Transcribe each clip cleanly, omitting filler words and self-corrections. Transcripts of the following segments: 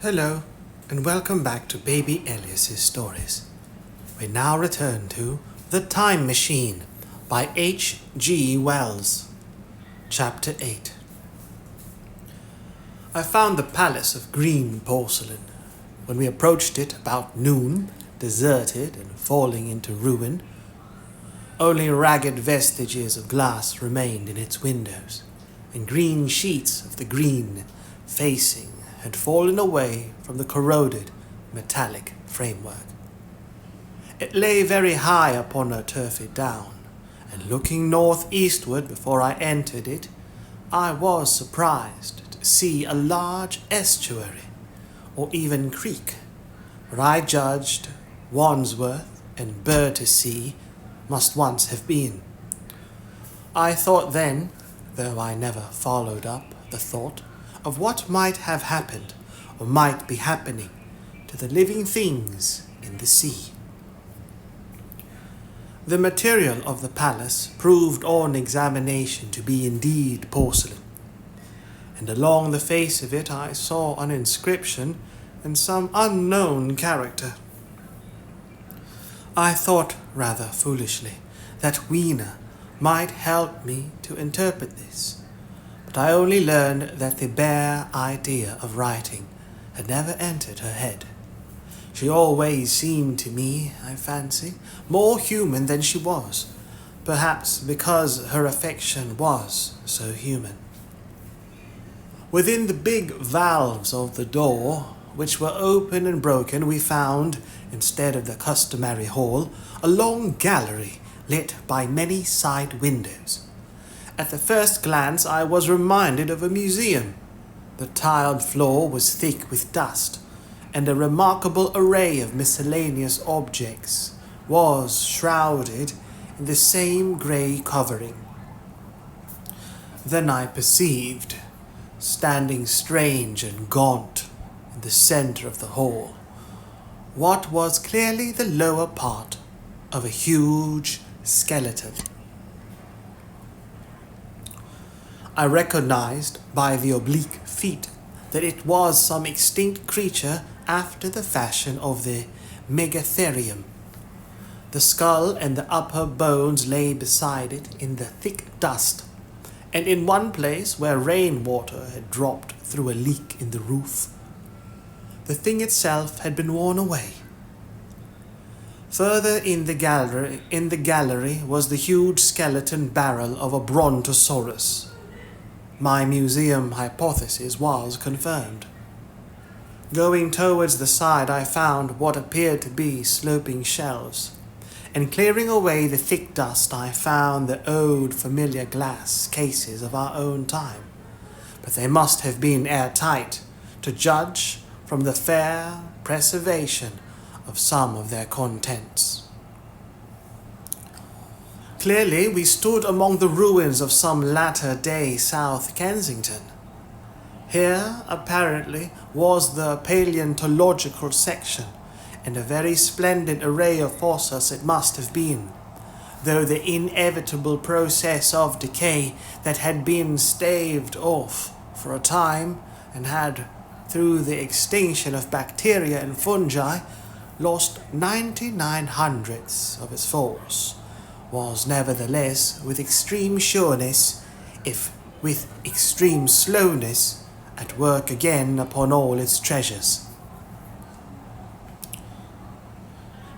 Hello, and welcome back to Baby Elias's stories. We now return to The Time Machine by H.G. Wells. Chapter 8. I found the palace of green porcelain. When we approached it about noon, deserted and falling into ruin, only ragged vestiges of glass remained in its windows, and green sheets of the green facing had fallen away from the corroded metallic framework. It lay very high upon a turfy down, and looking northeastward before I entered it, I was surprised to see a large estuary, or even creek, where I judged Wandsworth and Battersea must once have been. I thought then, though I never followed up the thought, of what might have happened or might be happening to the living things in the sea. The material of the palace proved on examination to be indeed porcelain, and along the face of it I saw an inscription in some unknown character. I thought, rather foolishly, that Weena might help me to interpret this, but I only learned that the bare idea of writing had never entered her head. She always seemed to me, I fancy, more human than she was, perhaps because her affection was so human. Within the big valves of the door, which were open and broken, we found, instead of the customary hall, a long gallery lit by many side windows. At the first glance I was reminded of a museum. The tiled floor was thick with dust, and a remarkable array of miscellaneous objects was shrouded in the same grey covering. Then I perceived, standing strange and gaunt in the centre of the hall, what was clearly the lower part of a huge skeleton. I recognized by the oblique feet that it was some extinct creature after the fashion of the Megatherium. The skull and the upper bones lay beside it in the thick dust, and in one place where rainwater had dropped through a leak in the roof, the thing itself had been worn away. Further in the gallery was the huge skeleton barrel of a brontosaurus. My museum hypothesis was confirmed. Going towards the side, I found what appeared to be sloping shelves, and clearing away the thick dust, I found the old familiar glass cases of our own time, but they must have been airtight, to judge from the fair preservation of some of their contents. Clearly, we stood among the ruins of some latter-day South Kensington. Here, apparently, was the paleontological section, and a very splendid array of fossils it must have been, though the inevitable process of decay that had been staved off for a time and had, through the extinction of bacteria and fungi, lost 99 hundredths of its force, was nevertheless with extreme sureness, if with extreme slowness, at work again upon all its treasures.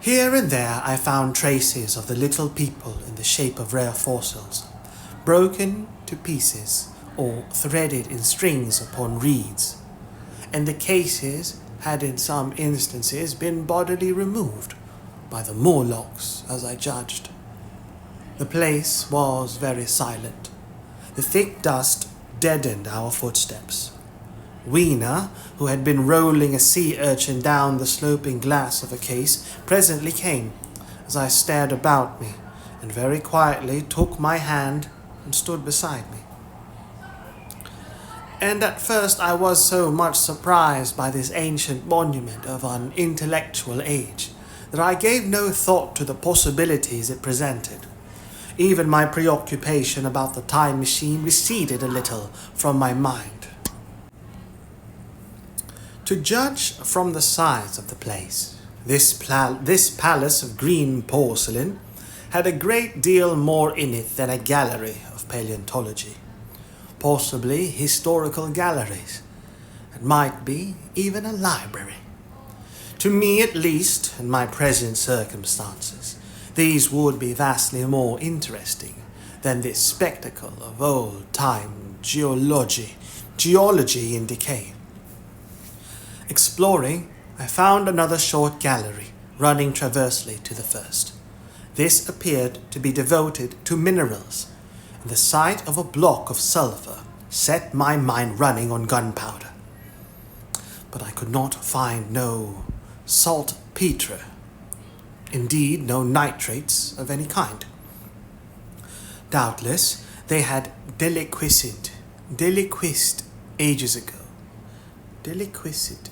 Here and there I found traces of the little people in the shape of rare fossils, broken to pieces or threaded in strings upon reeds, and the cases had in some instances been bodily removed by the Morlocks, as I judged. The place was very silent. The thick dust deadened our footsteps. Weena, who had been rolling a sea urchin down the sloping glass of a case, presently came, as I stared about me, and very quietly took my hand and stood beside me. And at first I was so much surprised by this ancient monument of an intellectual age that I gave no thought to the possibilities it presented. Even my preoccupation about the time machine receded a little from my mind. To judge from the size of the place, this palace of green porcelain had a great deal more in it than a gallery of paleontology, possibly historical galleries. It might be even a library. To me, at least, in my present circumstances, these would be vastly more interesting than this spectacle of old-time geology in decay. Exploring, I found another short gallery running transversely to the first. This appeared to be devoted to minerals, and the sight of a block of sulfur set my mind running on gunpowder. But I could not find no saltpeter, indeed no nitrates of any kind. Doubtless they had deliquesced ages ago. Deliquesced.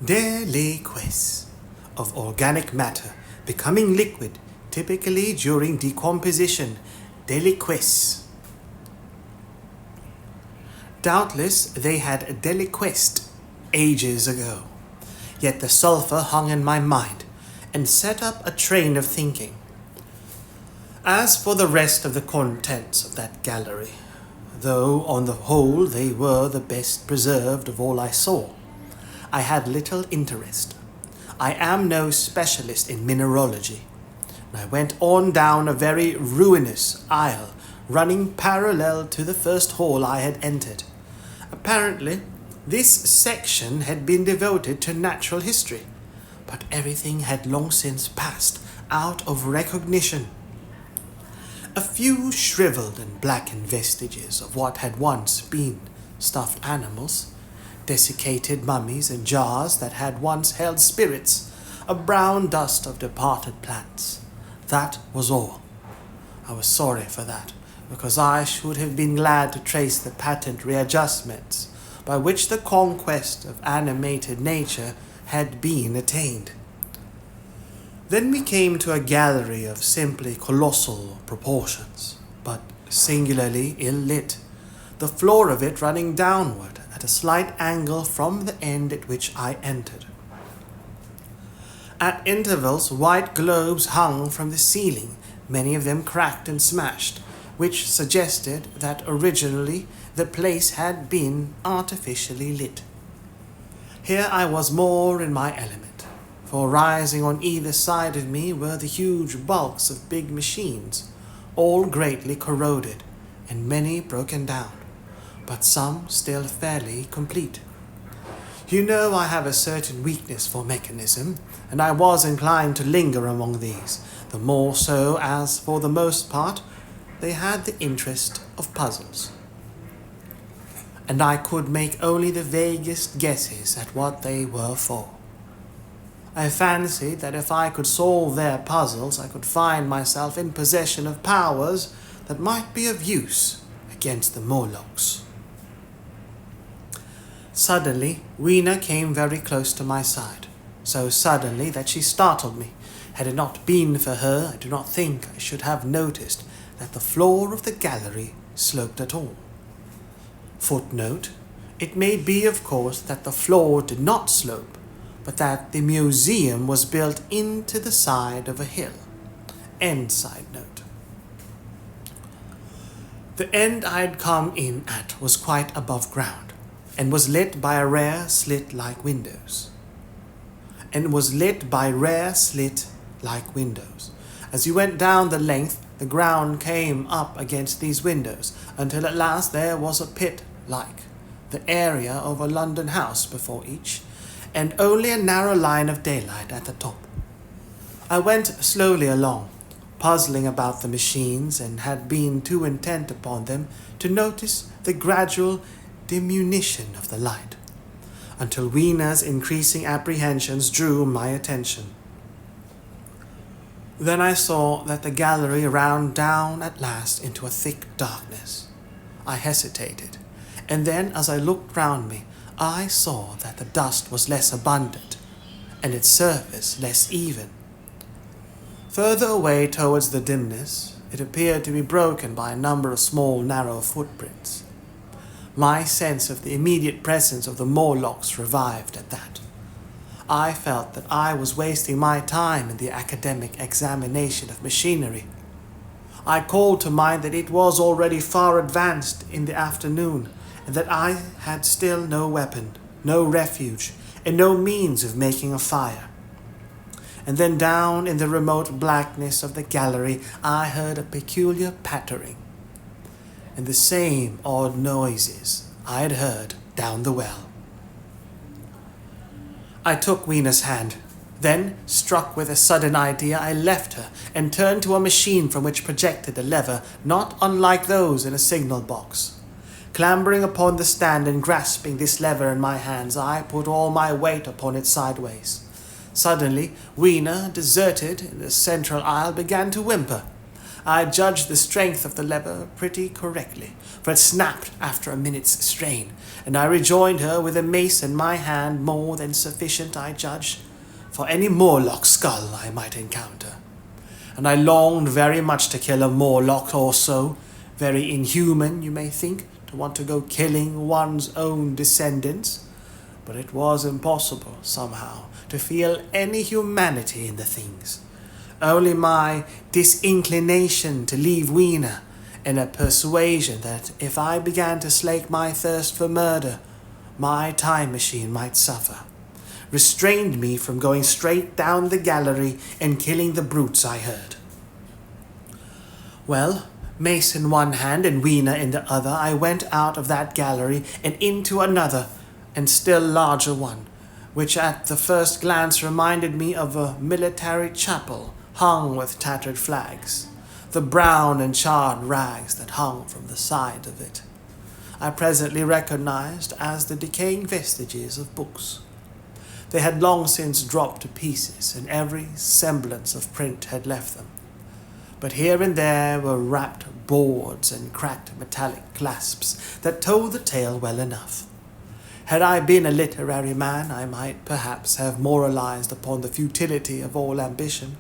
Deliquesce of organic matter becoming liquid, typically during decomposition. Deliquesce. Doubtless they had deliquesced ages ago, yet the sulfur hung in my mind and set up a train of thinking. As for the rest of the contents of that gallery, though on the whole they were the best preserved of all I saw, I had little interest. I am no specialist in mineralogy, and I went on down a very ruinous aisle running parallel to the first hall I had entered. Apparently, this section had been devoted to natural history, but everything had long since passed out of recognition. A few shriveled and blackened vestiges of what had once been stuffed animals, desiccated mummies and jars that had once held spirits, a brown dust of departed plants. That was all. I was sorry for that, because I should have been glad to trace the patent readjustments by which the conquest of animated nature had been attained. Then we came to a gallery of simply colossal proportions, but singularly ill-lit, the floor of it running downward at a slight angle from the end at which I entered. At intervals, white globes hung from the ceiling, many of them cracked and smashed, which suggested that originally the place had been artificially lit. Here I was more in my element, for rising on either side of me were the huge bulks of big machines, all greatly corroded and many broken down, but some still fairly complete. You know I have a certain weakness for mechanism, and I was inclined to linger among these, the more so as, for the most part, they had the interest of puzzles, and I could make only the vaguest guesses at what they were for. I fancied that if I could solve their puzzles, I could find myself in possession of powers that might be of use against the Morlocks. Suddenly, Weena came very close to my side, so suddenly that she startled me. Had it not been for her, I do not think I should have noticed that the floor of the gallery sloped at all. Footnote: it may be, of course, that the floor did not slope, but that the museum was built into the side of a hill. End side note. The end I had come in at was quite above ground, and was lit by rare slit-like windows. As you went down the length, the ground came up against these windows, until at last there was a pit-like, the area of a London house before each, and only a narrow line of daylight at the top. I went slowly along, puzzling about the machines, and had been too intent upon them to notice the gradual diminution of the light, until Weena's increasing apprehensions drew my attention. Then I saw that the gallery ran down at last into a thick darkness. I hesitated, and then as I looked round me, I saw that the dust was less abundant, and its surface less even. Further away towards the dimness, It appeared to be broken by a number of small, narrow footprints. My sense of the immediate presence of the Morlocks revived at that. I felt that I was wasting my time in the academic examination of machinery. I called to mind that it was already far advanced in the afternoon, and that I had still no weapon, no refuge, and no means of making a fire. And then down in the remote blackness of the gallery I heard a peculiar pattering, and the same odd noises I had heard down the well. I took Weena's hand. Then, struck with a sudden idea, I left her and turned to a machine from which projected a lever not unlike those in a signal box. Clambering upon the stand and grasping this lever in my hands, I put all my weight upon it sideways. Suddenly, Weena, deserted in the central aisle, began to whimper. I judged the strength of the lever pretty correctly, for it snapped after a minute's strain, and I rejoined her with a mace in my hand, more than sufficient, I judged, for any Morlock skull I might encounter. And I longed very much to kill a Morlock or so, very inhuman, you may think, to want to go killing one's own descendants, but it was impossible, somehow, to feel any humanity in the things. Only my disinclination to leave Weena, and a persuasion that if I began to slake my thirst for murder, my time machine might suffer, restrained me from going straight down the gallery and killing the brutes I heard. Well, mace in one hand and Weena in the other, I went out of that gallery and into another and still larger one, which at the first glance reminded me of a military chapel hung with tattered flags, the brown and charred rags that hung from the side of it I presently recognized as the decaying vestiges of books. They had long since dropped to pieces, and every semblance of print had left them. But here and there were wrapped boards and cracked metallic clasps that told the tale well enough. Had I been a literary man, I might perhaps have moralized upon the futility of all ambition.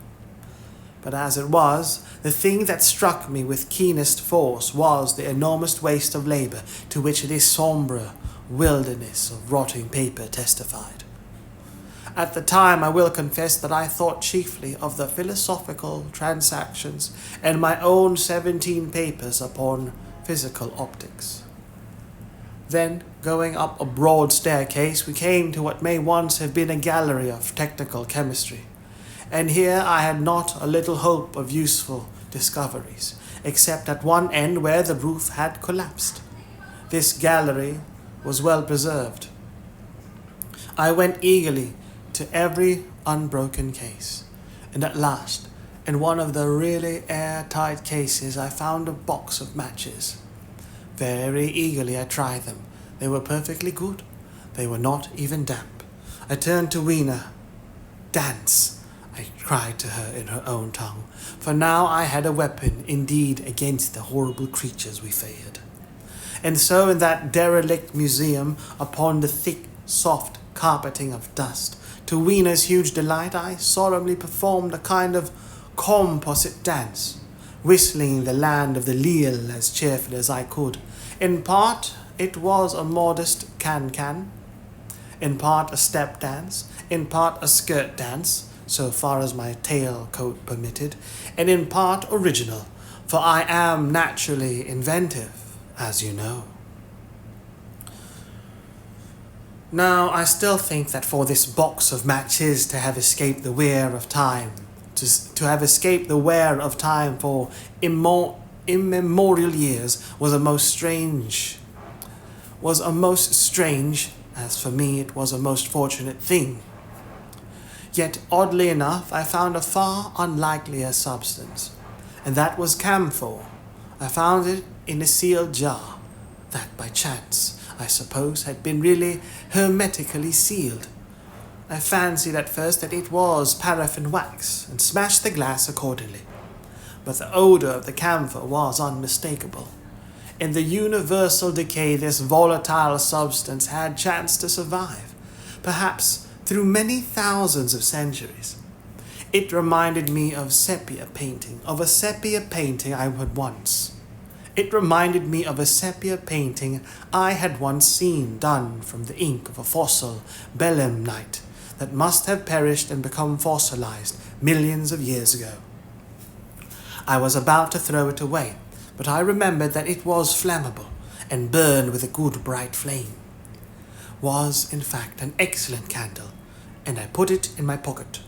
But as it was, the thing that struck me with keenest force was the enormous waste of labor to which this sombre wilderness of rotting paper testified. At the time, I will confess that I thought chiefly of the philosophical transactions and my own 17 papers upon physical optics. Then, going up a broad staircase, we came to what may once have been a gallery of technical chemistry, and here I had not a little hope of useful discoveries, except at one end where the roof had collapsed. This gallery was well preserved. I went eagerly to every unbroken case, and at last, in one of the really airtight cases, I found a box of matches. Very eagerly I tried them. They were perfectly good. They were not even damp. I turned to Weena. "Dance," I cried to her in her own tongue, for now I had a weapon indeed against the horrible creatures we feared. And so in that derelict museum, upon the thick, soft carpeting of dust, to Weena's huge delight, I solemnly performed a kind of composite dance, whistling the land of the Leal as cheerfully as I could. In part, it was a modest can-can, in part a step dance, in part a skirt dance, so far as my tail-coat permitted, and in part original, for I am naturally inventive, as you know. Now, I still think that for this box of matches to have escaped the wear of time, to have escaped the wear of time for immemorial years was a most strange, as for me it was a most fortunate thing. Yet, oddly enough, I found a far unlikelier substance, and that was camphor. I found it in a sealed jar, that by chance, I suppose, had been really hermetically sealed. I fancied at first that it was paraffin wax, and smashed the glass accordingly. But the odor of the camphor was unmistakable. In the universal decay, this volatile substance had chanced to survive, perhaps through many thousands of centuries. It reminded me of sepia painting, of a sepia painting I had once. It reminded me of a sepia painting I had once seen done from the ink of a fossil belemnite that must have perished and become fossilized millions of years ago. I was about to throw it away, but I remembered that it was flammable and burned with a good bright flame. Was, in fact, an excellent candle, and I put it in my pocket.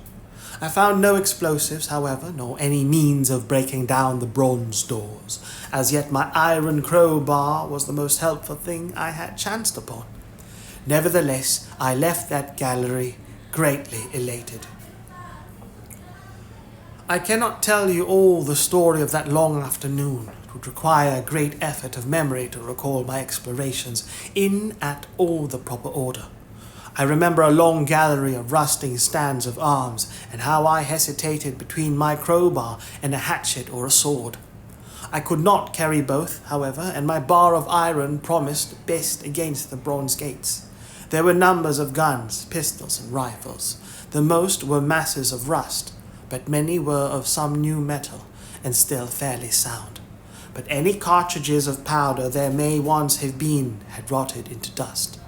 I found no explosives, however, nor any means of breaking down the bronze doors. As yet my iron crowbar was the most helpful thing I had chanced upon. Nevertheless, I left that gallery greatly elated. I cannot tell you all the story of that long afternoon. It would require a great effort of memory to recall my explorations in at all the proper order. I remember a long gallery of rusting stands of arms, and how I hesitated between my crowbar and a hatchet or a sword. I could not carry both, however, and my bar of iron promised best against the bronze gates. There were numbers of guns, pistols, and rifles. The most were masses of rust, but many were of some new metal, and still fairly sound. But any cartridges of powder there may once have been had rotted into dust.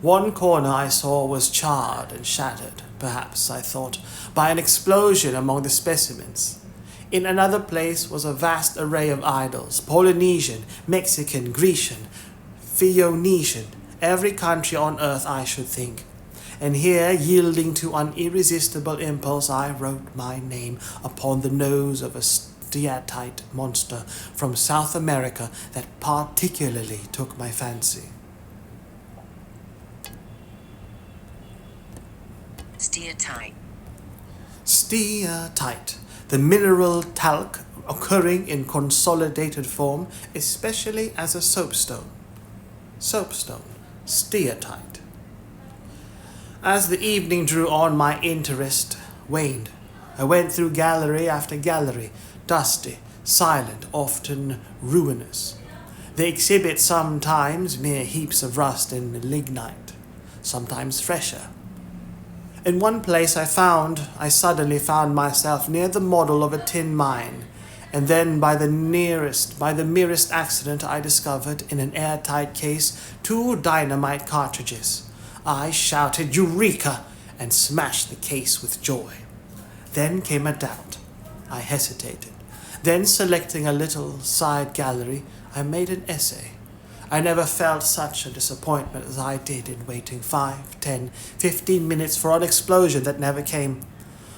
One corner I saw was charred and shattered, perhaps, I thought, by an explosion among the specimens. In another place was a vast array of idols, Polynesian, Mexican, Grecian, Phoenician, every country on earth I should think. And here, yielding to an irresistible impulse, I wrote my name upon the nose of a steatite monster from South America that particularly took my fancy. Steatite. Steatite, the mineral talc occurring in consolidated form, especially as a soapstone. Soapstone, steatite. As the evening drew on, my interest waned. I went through gallery after gallery, dusty, silent, often ruinous. They exhibit sometimes mere heaps of rust and lignite, sometimes fresher. In one place I suddenly found myself near the model of a tin mine, and then by the merest accident I discovered in an airtight case 2 dynamite cartridges. I shouted "Eureka!" and smashed the case with joy. Then came a doubt. I hesitated. Then, selecting a little side gallery, I made an essay. I never felt such a disappointment as I did in waiting 5, 10, 15 minutes for an explosion that never came.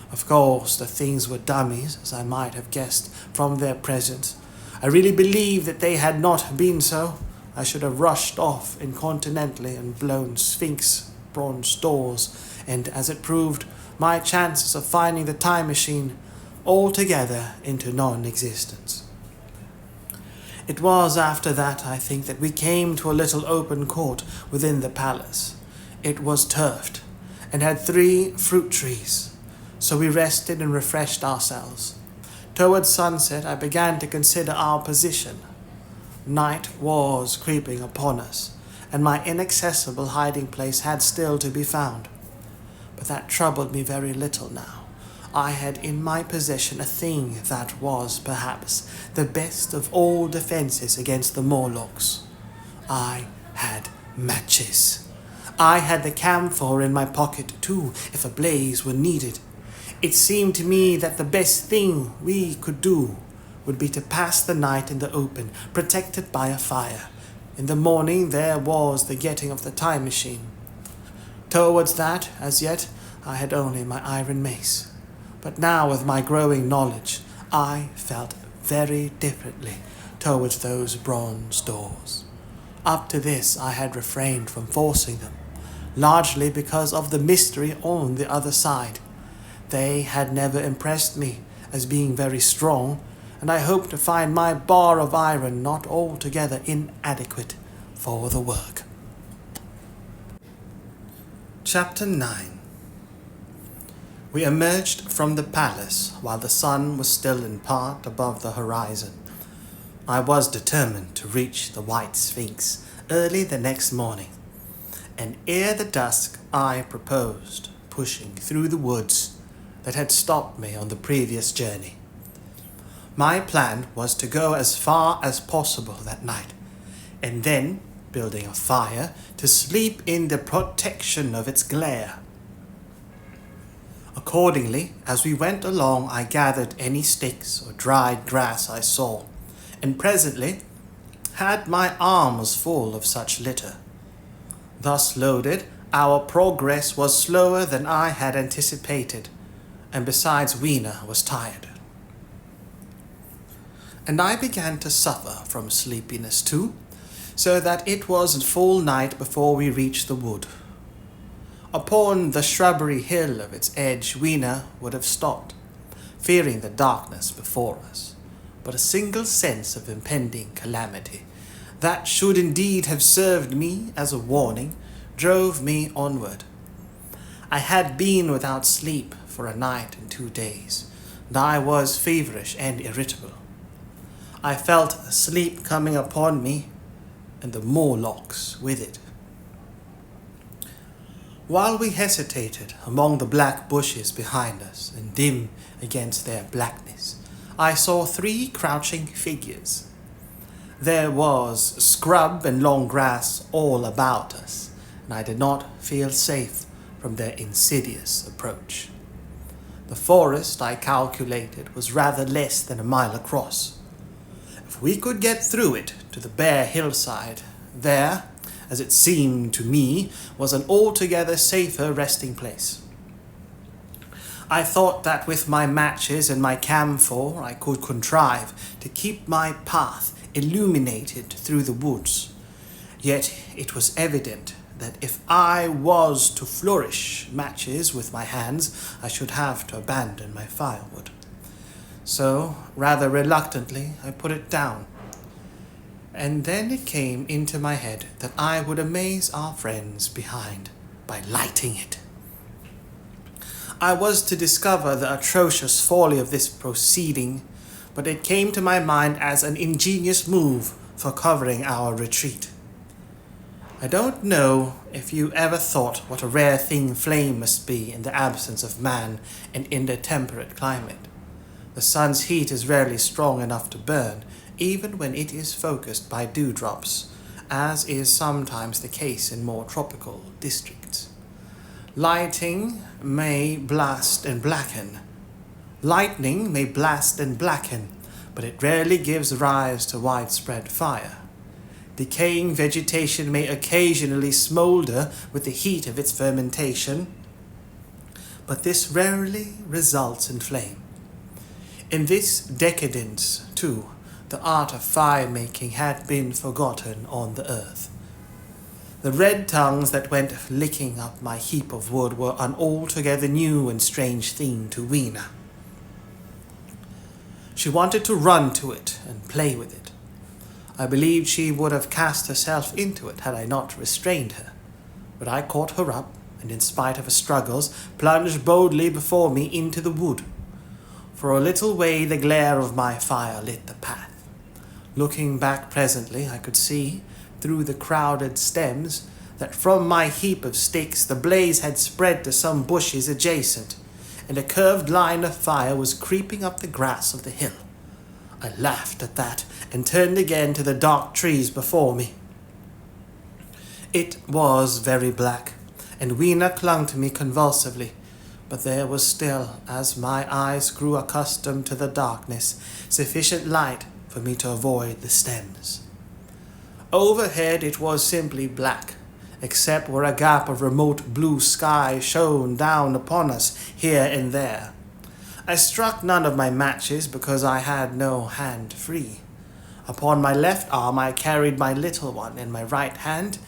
Of course, the things were dummies, as I might have guessed from their presence. I really believe that they had not been so. I should have rushed off incontinently and blown Sphinx bronze doors, and, as it proved, my chances of finding the time machine altogether into non-existence. It was after that, I think, that we came to a little open court within the palace. It was turfed, and had 3 fruit trees, so we rested and refreshed ourselves. Towards sunset, I began to consider our position. Night was creeping upon us, and my inaccessible hiding place had still to be found. But that troubled me very little now. I had in my possession a thing that was, perhaps, the best of all defenses against the Morlocks. I had matches. I had the camphor in my pocket, too, if a blaze were needed. It seemed to me that the best thing we could do would be to pass the night in the open, protected by a fire. In the morning there was the getting of the time machine. Towards that, as yet, I had only my iron mace. But now, with my growing knowledge, I felt very differently towards those bronze doors. Up to this I had refrained from forcing them, largely because of the mystery on the other side. They had never impressed me as being very strong, and I hoped to find my bar of iron not altogether inadequate for the work. Chapter 9. We emerged from the palace while the sun was still in part above the horizon. I was determined to reach the White Sphinx early the next morning, and ere the dusk I proposed pushing through the woods that had stopped me on the previous journey. My plan was to go as far as possible that night, and then, building a fire, to sleep in the protection of its glare. Accordingly, as we went along, I gathered any sticks or dried grass I saw, and presently had my arms full of such litter. Thus loaded, our progress was slower than I had anticipated, and besides Weena was tired. And I began to suffer from sleepiness too, so that it was full night before we reached the wood. Upon the shrubbery hill of its edge, Weena would have stopped, fearing the darkness before us, but a single sense of impending calamity, that should indeed have served me as a warning, drove me onward. I had been without sleep for a night and 2 days, and I was feverish and irritable. I felt sleep coming upon me, and the Morlocks with it. While we hesitated among the black bushes behind us, and dim against their blackness, I saw 3 crouching figures. There was scrub and long grass all about us, and I did not feel safe from their insidious approach. The forest, I calculated, was rather less than a mile across. If we could get through it to the bare hillside, there, as it seemed to me, was an altogether safer resting place. I thought that with my matches and my camphor I could contrive to keep my path illuminated through the woods. Yet it was evident that if I was to flourish matches with my hands, I should have to abandon my firewood. So, rather reluctantly, I put it down. And then it came into my head that I would amaze our friends behind by lighting it. I was to discover the atrocious folly of this proceeding, but it came to my mind as an ingenious move for covering our retreat. I don't know if you ever thought what a rare thing flame must be in the absence of man and in the temperate climate. The sun's heat is rarely strong enough to burn, even when it is focused by dewdrops, as is sometimes the case in more tropical districts. Lightning may blast and blacken. Lightning may blast and blacken, but it rarely gives rise to widespread fire. Decaying vegetation may occasionally smolder with the heat of its fermentation, but this rarely results in flame. In this decadence, too, the art of fire-making had been forgotten on the earth. The red tongues that went licking up my heap of wood were an altogether new and strange thing to Weena. She wanted to run to it and play with it. I believed she would have cast herself into it had I not restrained her, but I caught her up, and in spite of her struggles, plunged boldly before me into the wood. For a little way the glare of my fire lit the path. Looking back presently, I could see, through the crowded stems, that from my heap of sticks the blaze had spread to some bushes adjacent, and a curved line of fire was creeping up the grass of the hill. I laughed at that, and turned again to the dark trees before me. It was very black, and Weena clung to me convulsively, but there was still, as my eyes grew accustomed to the darkness, sufficient light for me to avoid the stems. Overhead it was simply black, except where a gap of remote blue sky shone down upon us here and there. I struck none of my matches because I had no hand free. Upon my left arm I carried my little one, in my right hand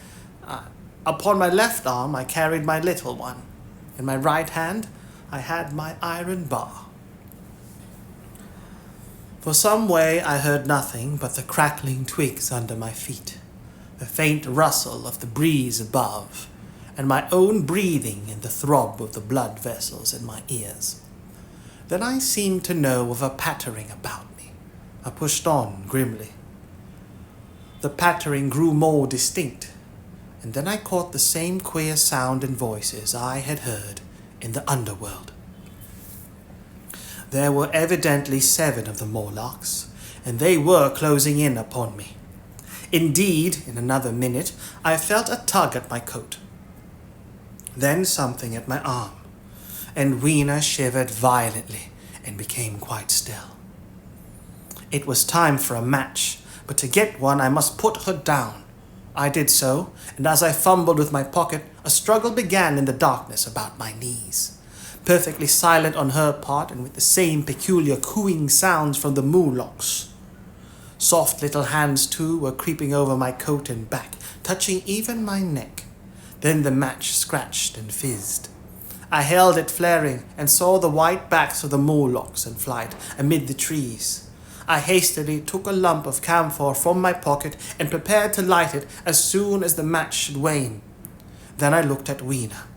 In my right hand I had my iron bar. For some way I heard nothing but the crackling twigs under my feet, the faint rustle of the breeze above, and my own breathing and the throb of the blood vessels in my ears. Then I seemed to know of a pattering about me. I pushed on grimly. The pattering grew more distinct, and then I caught the same queer sound and voices I had heard in the underworld. There were evidently 7 of the Morlocks, and they were closing in upon me. Indeed, in another minute, I felt a tug at my coat. Then something at my arm, and Weena shivered violently and became quite still. It was time for a match, but to get one I must put her down. I did so, and as I fumbled with my pocket, a struggle began in the darkness about my knees. Perfectly silent on her part, and with the same peculiar cooing sounds from the Morlocks. Soft little hands, too, were creeping over my coat and back, touching even my neck. Then the match scratched and fizzed. I held it flaring and saw the white backs of the Morlocks in flight amid the trees. I hastily took a lump of camphor from my pocket and prepared to light it as soon as the match should wane. Then I looked at Weena.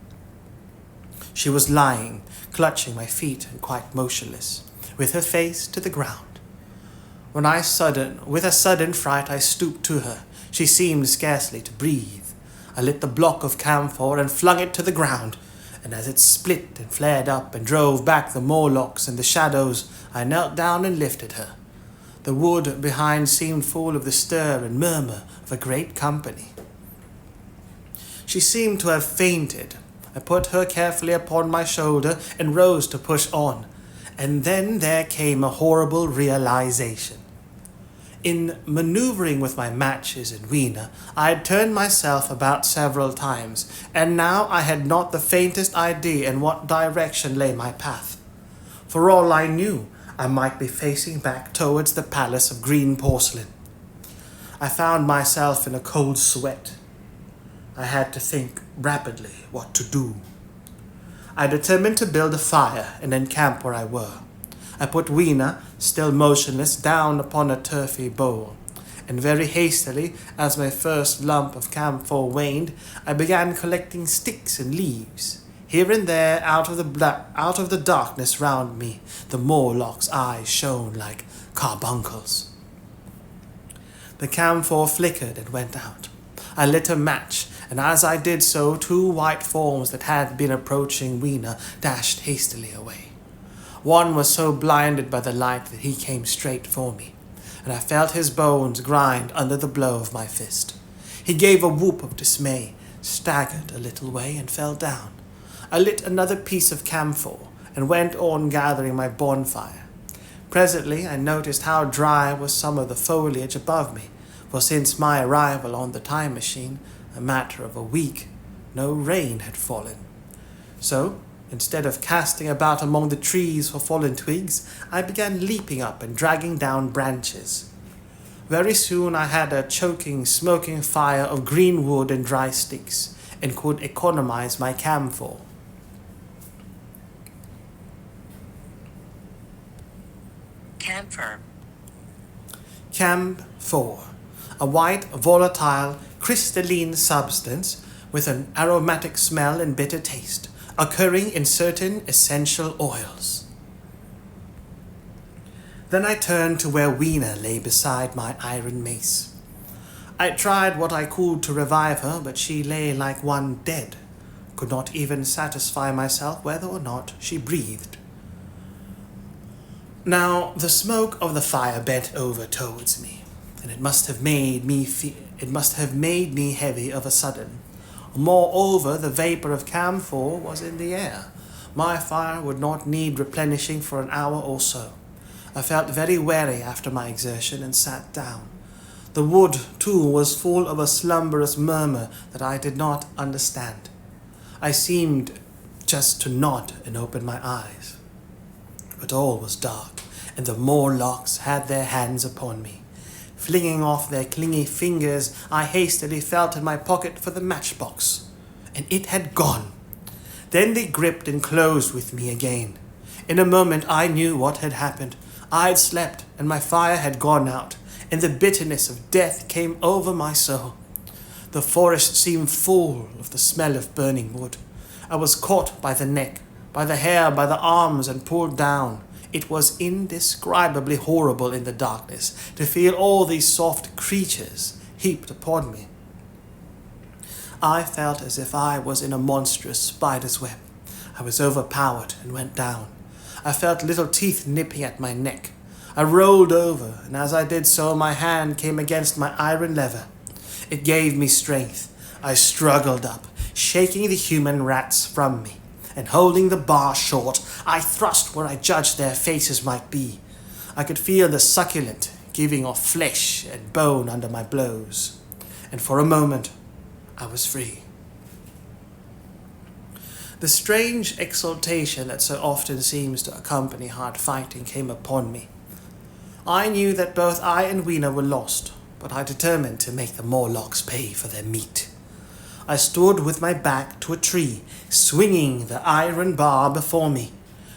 She was lying, clutching my feet and quite motionless, with her face to the ground. With a sudden fright, I stooped to her. She seemed scarcely to breathe. I lit the block of camphor and flung it to the ground, and as it split and flared up and drove back the Morlocks and the shadows, I knelt down and lifted her. The wood behind seemed full of the stir and murmur of a great company. She seemed to have fainted. I put her carefully upon my shoulder and rose to push on, and then there came a horrible realization. In maneuvering with my matches and Weena, I had turned myself about several times, and now I had not the faintest idea in what direction lay my path. For all I knew, I might be facing back towards the palace of green porcelain. I found myself in a cold sweat. I had to think rapidly what to do. I determined to build a fire and encamp where I were. I put Weena, still motionless, down upon a turfy bowl, and very hastily, as my first lump of camphor waned, I began collecting sticks and leaves. Here and there, out of the darkness round me, the Morlock's eyes shone like carbuncles. The camphor flickered and went out. I lit a match, and as I did so, 2 white forms that had been approaching Weena dashed hastily away. One was so blinded by the light that he came straight for me, and I felt his bones grind under the blow of my fist. He gave a whoop of dismay, staggered a little way, and fell down. I lit another piece of camphor and went on gathering my bonfire. Presently I noticed how dry was some of the foliage above me, for since my arrival on the time machine, a matter of a week, no rain had fallen. So, instead of casting about among the trees for fallen twigs, I began leaping up and dragging down branches. Very soon I had a choking, smoking fire of green wood and dry sticks, and could economize my camphor. Camphor. Camphor, a white, volatile, crystalline substance with an aromatic smell and bitter taste, occurring in certain essential oils. Then I turned to where Weena lay beside my iron mace. I tried what I could to revive her, but she lay like one dead. Could not even satisfy myself whether or not she breathed. Now the smoke of the fire bent over towards me, and it must have made me heavy of a sudden. Moreover, the vapor of camphor was in the air. My fire would not need replenishing for an hour or so. I felt very weary after my exertion and sat down. The wood, too, was full of a slumberous murmur that I did not understand. I seemed just to nod and open my eyes. But all was dark, and the Morlocks had their hands upon me. Flinging off their clingy fingers, I hastily felt in my pocket for the matchbox, and it had gone. Then they gripped and closed with me again. In a moment I knew what had happened. I had slept, and my fire had gone out, and the bitterness of death came over my soul. The forest seemed full of the smell of burning wood. I was caught by the neck, by the hair, by the arms, and pulled down. It was indescribably horrible in the darkness to feel all these soft creatures heaped upon me. I felt as if I was in a monstrous spider's web. I was overpowered and went down. I felt little teeth nipping at my neck. I rolled over, and as I did so, my hand came against my iron lever. It gave me strength. I struggled up, shaking the human rats from me, and holding the bar short, I thrust where I judged their faces might be. I could feel the succulent giving off flesh and bone under my blows, and for a moment I was free. The strange exultation that so often seems to accompany hard fighting came upon me. I knew that both I and Weena were lost, but I determined to make the Morlocks pay for their meat. I stood with my back to a tree, swinging the iron bar before me.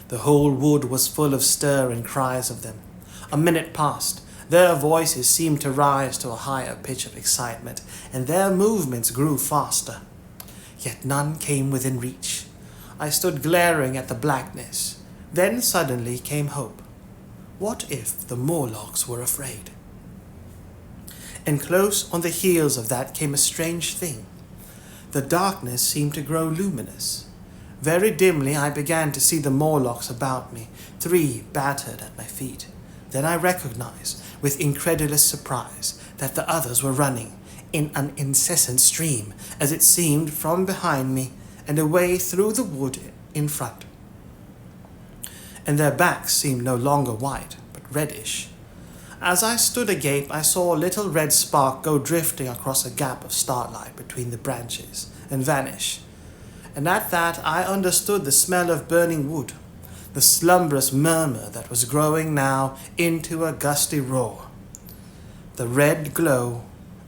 The whole wood was full of stir and cries of them. A minute passed. Their voices seemed to rise to a higher pitch of excitement, and their movements grew faster. Yet none came within reach. I stood glaring at the blackness. Then suddenly came hope. What if the Morlocks were afraid? And close on the heels of that came a strange thing. The darkness seemed to grow luminous. Very dimly I began to see the Morlocks about me, 3 battered at my feet. Then I recognized, with incredulous surprise, that the others were running, in an incessant stream, as it seemed, from behind me, and away through the wood in front. And their backs seemed no longer white, but reddish. As I stood agape, I saw a little red spark go drifting across a gap of starlight between the branches, and vanish. And at that I understood the smell of burning wood, the slumberous murmur that was growing now into a gusty roar, the red glow,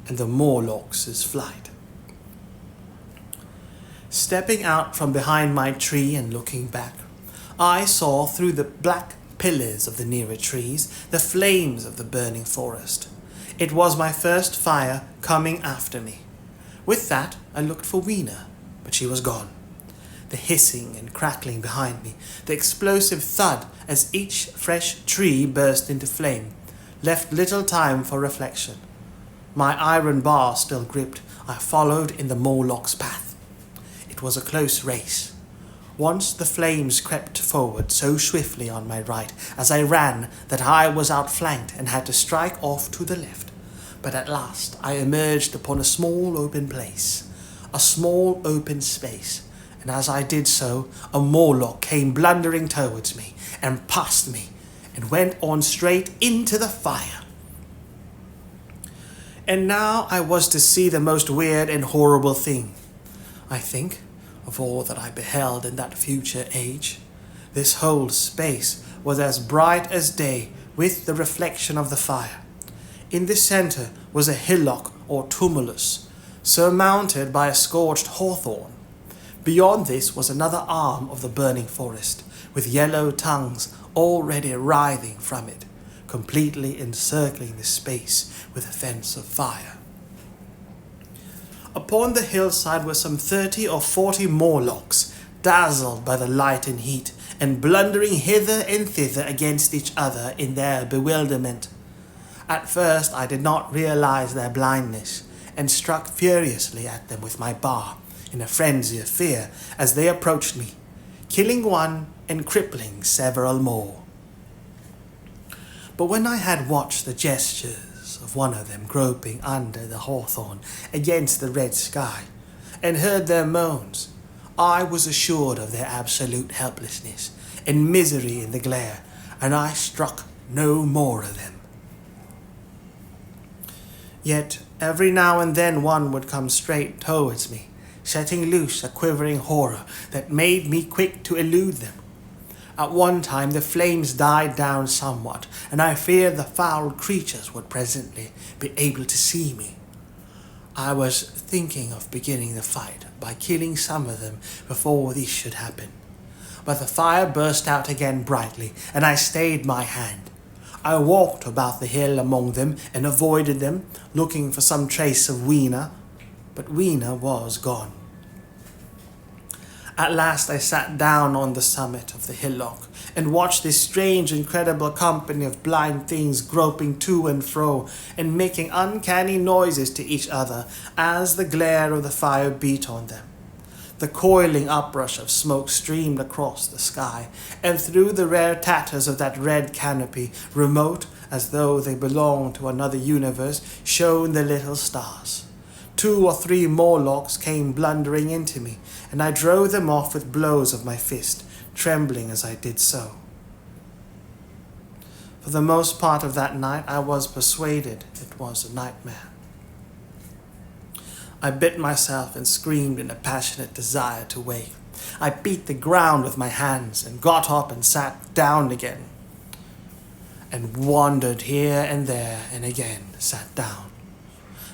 and the Morlocks' flight. Stepping out from behind my tree and looking back, I saw through the black pillars of the nearer trees the flames of the burning forest. It was my first fire coming after me. With that I looked for Weena, but she was gone. The hissing and crackling behind me, the explosive thud as each fresh tree burst into flame, left little time for reflection. My iron bar still gripped, I followed in the Morlock's path. It was a close race. Once the flames crept forward so swiftly on my right as I ran that I was outflanked and had to strike off to the left. But at last I emerged upon a small open place, a small open space, and as I did so, a Morlock came blundering towards me and past me and went on straight into the fire. And now I was to see the most weird and horrible thing, I think, of all that I beheld in that future age. This whole space was as bright as day with the reflection of the fire. In the center was a hillock or tumulus, surmounted by a scorched hawthorn. Beyond this was another arm of the burning forest, with yellow tongues already writhing from it, completely encircling the space with a fence of fire. Upon the hillside were some 30 or 40 Morlocks, dazzled by the light and heat, and blundering hither and thither against each other in their bewilderment. At first I did not realize their blindness, and struck furiously at them with my bar, in a frenzy of fear, as they approached me, killing one and crippling several more. But when I had watched the gestures of one of them groping under the hawthorn against the red sky, and heard their moans, I was assured of their absolute helplessness and misery in the glare, and I struck no more of them. Yet every now and then one would come straight towards me, setting loose a quivering horror that made me quick to elude them. At one time the flames died down somewhat, and I feared the foul creatures would presently be able to see me. I was thinking of beginning the fight by killing some of them before this should happen. But the fire burst out again brightly, and I stayed my hand. I walked about the hill among them and avoided them, looking for some trace of Weena, but Weena was gone. At last I sat down on the summit of the hillock and watched this strange, incredible company of blind things groping to and fro and making uncanny noises to each other as the glare of the fire beat on them. The coiling uprush of smoke streamed across the sky, and through the rare tatters of that red canopy, remote as though they belonged to another universe, shone the little stars. 2 or 3 Morlocks came blundering into me, and I drove them off with blows of my fist, trembling as I did so. For the most part of that night, I was persuaded it was a nightmare. I bit myself and screamed in a passionate desire to wake. I beat the ground with my hands and got up and sat down again, and wandered here and there and again sat down.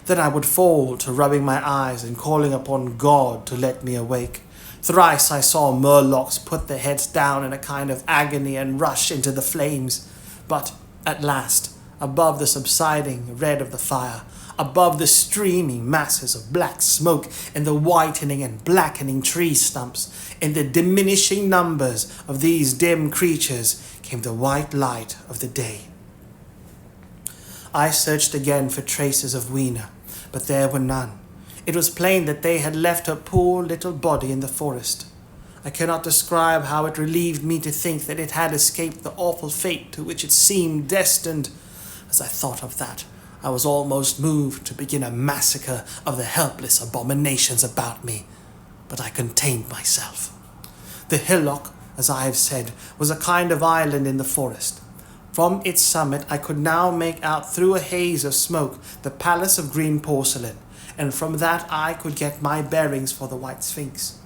Then I would fall to rubbing my eyes and calling upon God to let me awake. Thrice I saw Murlocs put their heads down in a kind of agony and rush into the flames. But at last, above the subsiding red of the fire, above the streaming masses of black smoke and the whitening and blackening tree stumps, in the diminishing numbers of these dim creatures, came the white light of the day. I searched again for traces of Weena, but there were none. It was plain that they had left her poor little body in the forest. I cannot describe how it relieved me to think that it had escaped the awful fate to which it seemed destined. As I thought of that, I was almost moved to begin a massacre of the helpless abominations about me, but I contained myself. The hillock, as I have said, was a kind of island in the forest. From its summit I could now make out through a haze of smoke the palace of green porcelain, and from that I could get my bearings for the White Sphinx.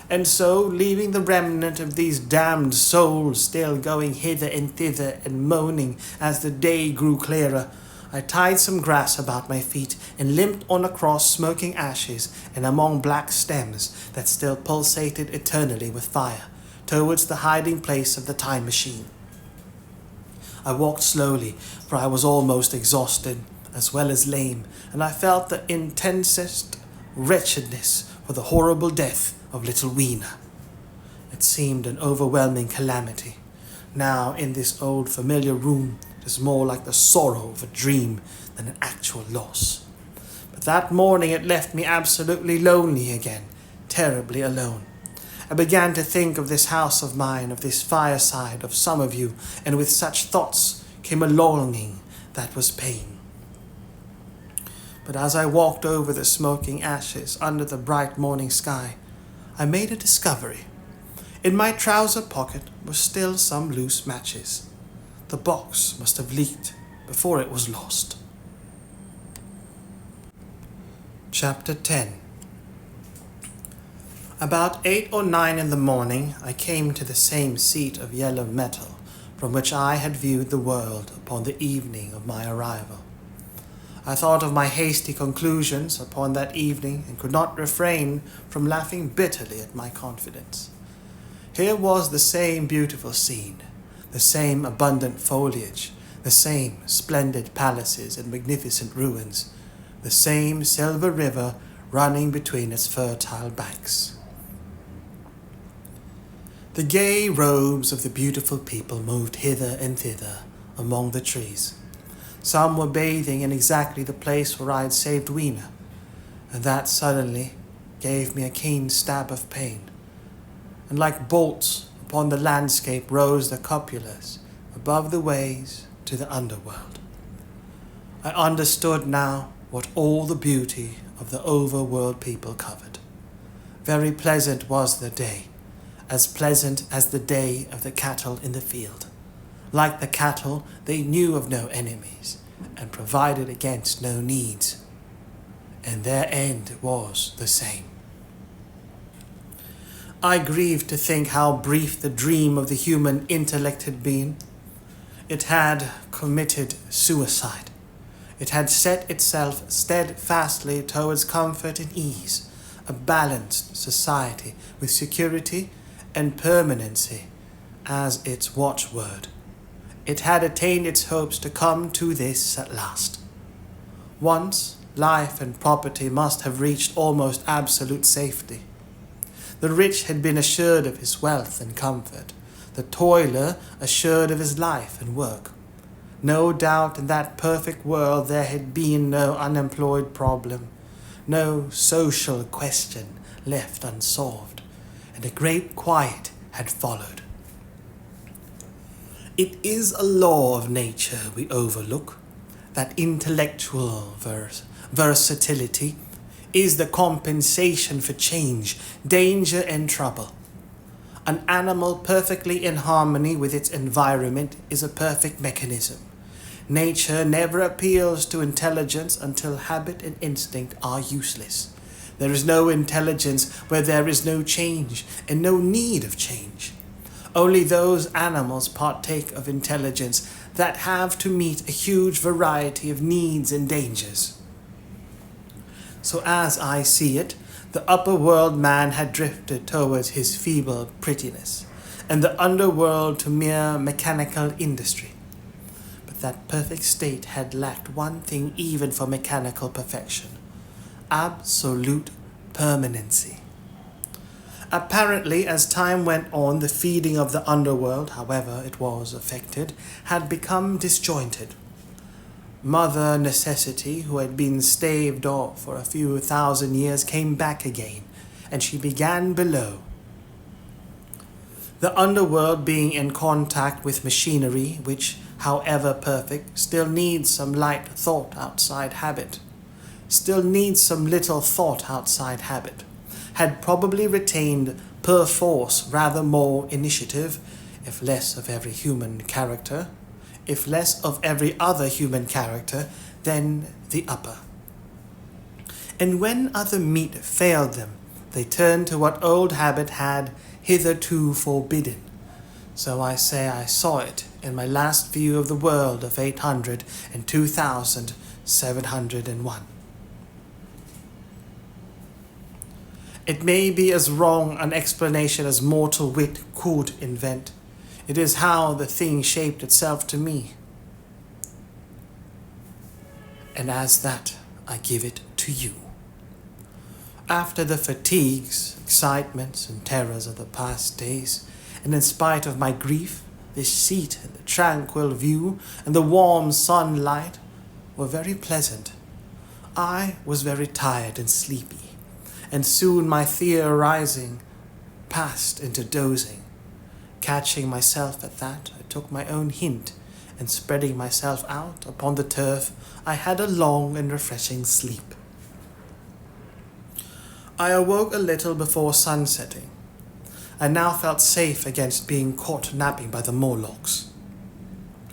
And so, leaving the remnant of these damned souls still going hither and thither and moaning as the day grew clearer, I tied some grass about my feet and limped on across smoking ashes and among black stems that still pulsated eternally with fire, towards the hiding place of the time machine. I walked slowly, for I was almost exhausted, as well as lame, and I felt the intensest wretchedness for the horrible death of little Weena. It seemed an overwhelming calamity. Now, in this old familiar room, it is more like the sorrow of a dream than an actual loss. But that morning it left me absolutely lonely again, terribly alone. I began to think of this house of mine, of this fireside, of some of you, and with such thoughts came a longing that was pain. But as I walked over the smoking ashes under the bright morning sky, I made a discovery. In my trouser pocket were still some loose matches. The box must have leaked before it was lost. Chapter 10. About 8 or 9 in the morning, I came to the same seat of yellow metal from which I had viewed the world upon the evening of my arrival. I thought of my hasty conclusions upon that evening and could not refrain from laughing bitterly at my confidence. Here was the same beautiful scene, the same abundant foliage, the same splendid palaces and magnificent ruins, the same silver river running between its fertile banks. The gay robes of the beautiful people moved hither and thither among the trees. Some were bathing in exactly the place where I had saved Weena, and that suddenly gave me a keen stab of pain. And like bolts upon the landscape rose the cupolas above the ways to the underworld. I understood now what all the beauty of the overworld people covered. Very pleasant was the day, as pleasant as the day of the cattle in the field. Like the cattle, they knew of no enemies, and provided against no needs, and their end was the same. I grieved to think how brief the dream of the human intellect had been. It had committed suicide. It had set itself steadfastly towards comfort and ease, a balanced society with security and permanency as its watchword. It had attained its hopes to come to this at last. Once, life and property must have reached almost absolute safety. The rich had been assured of his wealth and comfort, the toiler assured of his life and work. No doubt in that perfect world there had been no unemployed problem, no social question left unsolved, and a great quiet had followed. It is a law of nature we overlook, that intellectual versatility is the compensation for change, danger, and trouble. An animal perfectly in harmony with its environment is a perfect mechanism. Nature never appeals to intelligence until habit and instinct are useless. There is no intelligence where there is no change and no need of change. Only those animals partake of intelligence that have to meet a huge variety of needs and dangers. So as I see it, the upper world man had drifted towards his feeble prettiness, and the underworld to mere mechanical industry. But that perfect state had lacked one thing even for mechanical perfection: absolute permanency. Apparently, as time went on, the feeding of the underworld, however it was affected, had become disjointed. Mother Necessity, who had been staved off for a few thousand years, came back again, and she began below. The underworld being in contact with machinery, which, however perfect, still needs some light thought outside habit, had probably retained perforce rather more initiative, if less of every other human character, than the upper. And when other meat failed them, they turned to what old habit had hitherto forbidden. So I say I saw it in my last view of the world of 800 and 2701. It may be as wrong an explanation as mortal wit could invent. It is how the thing shaped itself to me. And as that, I give it to you. After the fatigues, excitements, and terrors of the past days, and in spite of my grief, this seat and the tranquil view and the warm sunlight were very pleasant. I was very tired and sleepy, and soon my theorizing passed into dozing. Catching myself at that, I took my own hint, and spreading myself out upon the turf, I had a long and refreshing sleep. I awoke a little before sunsetting. I now felt safe against being caught napping by the Morlocks.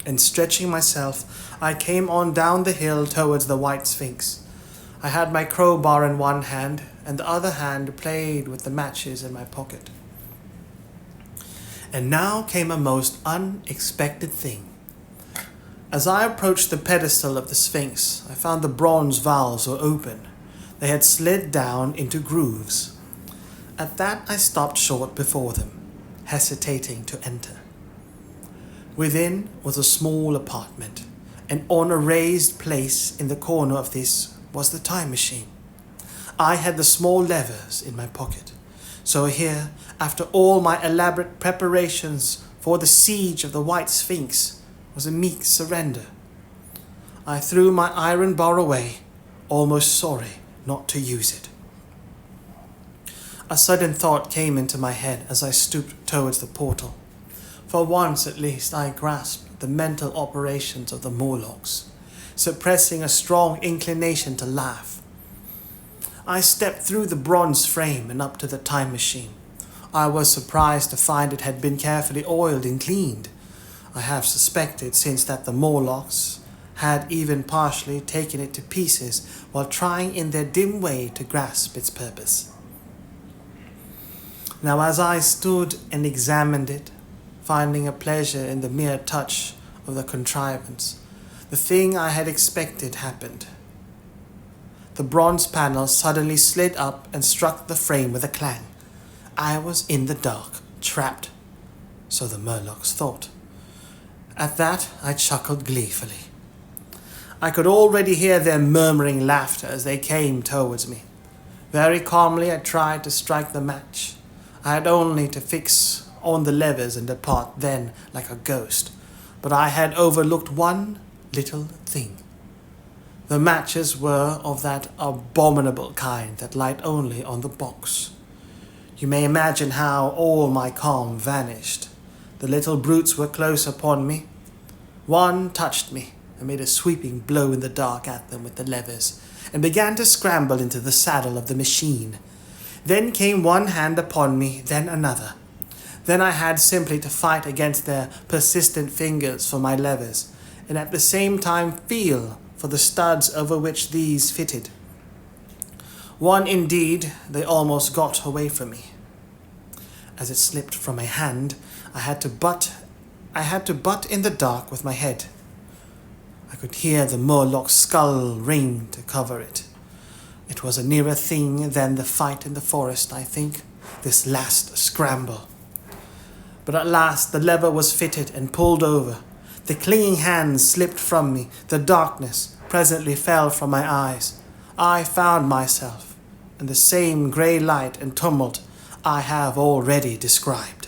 And stretching myself, I came on down the hill towards the White Sphinx. I had my crowbar in one hand, and the other hand played with the matches in my pocket. And now came a most unexpected thing. As I approached the pedestal of the Sphinx, I found the bronze valves were open. They had slid down into grooves. At that I stopped short before them, hesitating to enter. Within was a small apartment, and on a raised place in the corner of this was the time machine. I had the small levers in my pocket. So here, after all my elaborate preparations for the siege of the White Sphinx, was a meek surrender. I threw my iron bar away, almost sorry not to use it. A sudden thought came into my head as I stooped towards the portal. For once at least I grasped the mental operations of the Morlocks, suppressing a strong inclination to laugh. I stepped through the bronze frame and up to the time machine. I was surprised to find it had been carefully oiled and cleaned. I have suspected since that the Morlocks had even partially taken it to pieces while trying in their dim way to grasp its purpose. Now as I stood and examined it, finding a pleasure in the mere touch of the contrivance, the thing I had expected happened. The bronze panel suddenly slid up and struck the frame with a clang. I was in the dark, trapped, so the Morlocks thought. At that, I chuckled gleefully. I could already hear their murmuring laughter as they came towards me. Very calmly, I tried to strike the match. I had only to fix on the levers and depart then like a ghost. But I had overlooked one little thing. The matches were of that abominable kind that light only on the box. You may imagine how all my calm vanished. The little brutes were close upon me. One touched me and made a sweeping blow in the dark at them with the levers, and began to scramble into the saddle of the machine. Then came one hand upon me, then another. Then I had simply to fight against their persistent fingers for my levers, and at the same time feel for the studs over which these fitted. One indeed, they almost got away from me. As it slipped from my hand, I had to butt in the dark with my head. I could hear the Morlock's skull ring to cover it. It was a nearer thing than the fight in the forest, I think, this last scramble. But at last the lever was fitted and pulled over. The clinging hands slipped from me. The darkness presently fell from my eyes. I found myself in the same grey light and tumult I have already described.